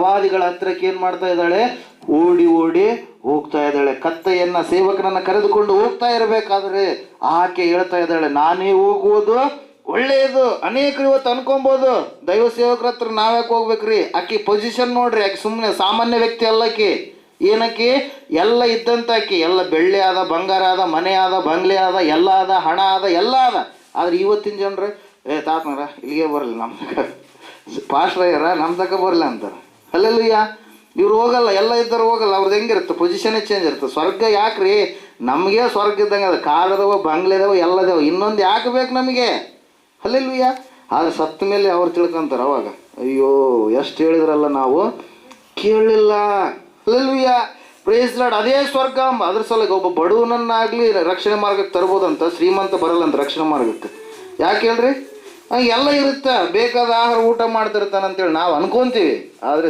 ಪ್ರವಾದಿಗಳ ಹತ್ರಕ್ಕೆ ಏನು ಮಾಡ್ತಾ ಇದ್ದಾಳೆ? ಓಡಿ ಓಡಿ ಹೋಗ್ತಾ ಇದ್ದಾಳೆ. ಕತ್ತೆಯನ್ನ ಸೇವಕನನ್ನ ಕರೆದುಕೊಂಡು ಹೋಗ್ತಾ ಇರಬೇಕಾದ್ರೆ ಆಕೆ ಹೇಳ್ತಾ ಇದ್ದಾಳೆ, ನಾನೇ ಹೋಗುವುದು ಒಳ್ಳೆಯದು. ಅನೇಕರು ಇವತ್ತು ಅನ್ಕೊಬೋದು, ದೈವ ಸೇವಕರ ಹತ್ರ ನಾವ್ಯಾಕೆ ಹೋಗ್ಬೇಕ್ರಿ? ಆಕಿ ಪೊಸಿಷನ್ ನೋಡ್ರಿ, ಆಕೆ ಸುಮ್ಮನೆ ಸಾಮಾನ್ಯ ವ್ಯಕ್ತಿ ಅಲ್ಲಕಿ. ಏನಕ್ಕೆ? ಎಲ್ಲ ಇದ್ದಂತ ಆಕಿ, ಎಲ್ಲ ಬೆಳ್ಳಿ ಆದ, ಬಂಗಾರ ಆದ, ಮನೆ ಆದ, ಬಂಗ್ಲೆ ಆದ, ಎಲ್ಲ ಆದ, ಹಣ ಆದ, ಎಲ್ಲ ಆದ. ಆದ್ರೆ ಇವತ್ತಿನ ಜನರು ತಾತನರ ಇಲ್ಲಿಗೆ ಬರಲ್ಲ, ನಮ್ಮ ಪಾಸ್ಟ್ರಯ್ಯರ ನಮ್ಮ ತಕ ಬರಲ್ಲ ಅಂತಾರೆ. ಅಲ್ಲೆಲ್ಲಯ್ಯ, ಇವ್ರು ಹೋಗಲ್ಲ, ಎಲ್ಲ ಇದ್ದರು ಹೋಗಲ್ಲ. ಅವ್ರದ್ದು ಹೆಂಗಿರುತ್ತೆ? ಪೊಸಿಷನ್ನೇ ಚೇಂಜ್ ಇರುತ್ತೆ. ಸ್ವರ್ಗ ಯಾಕ್ರಿ? ನಮಗೆ ಸ್ವರ್ಗ ಇದ್ದಂಗೆ ಅದು. ಕಾರದವ, ಬಂಗ್ಲೆದವ, ಎಲ್ಲದವ. ಇನ್ನೊಂದು ಯಾಕೆ ಬೇಕು ನಮಗೆ? ಅಲ್ಲೆಲ್ಲಯ್ಯ. ಆದರೆ ಸತ್ತ ಮೇಲೆ ಅವ್ರು ತಿಳ್ಕೊಂತಾರೆ ಅವಾಗ, ಅಯ್ಯೋ ಎಷ್ಟು ಹೇಳಿದ್ರಲ್ಲ ನಾವು ಕೇಳಲಿಲ್ಲ. ಅಲ್ಲೆಲ್ಲಯ್ಯ, ಪ್ರೇಸ್ ಲಾರ್ಡ್. ಅದೇ ಸ್ವರ್ಗ. ಅದ್ರ ಸಲಗ ಒಬ್ಬ ಬಡವನನ್ನಾಗಲಿ ರಕ್ಷಣೆ ಮಾರ್ಗಕ್ಕೆ ತರ್ಬೋದಂತ, ಶ್ರೀಮಂತ ಬರಲ್ಲಂತ ರಕ್ಷಣೆ ಮಾರ್ಗಕ್ಕೆ. ಯಾಕೆ ಹೇಳ್ರಿ? ಎಲ್ಲ ಇರುತ್ತೆ, ಬೇಕಾದ ಆಹಾರ ಊಟ ಮಾಡ್ತಿರ್ತಾನಂತೇಳಿ ನಾವು ಅನ್ಕೊಂತೀವಿ. ಆದರೆ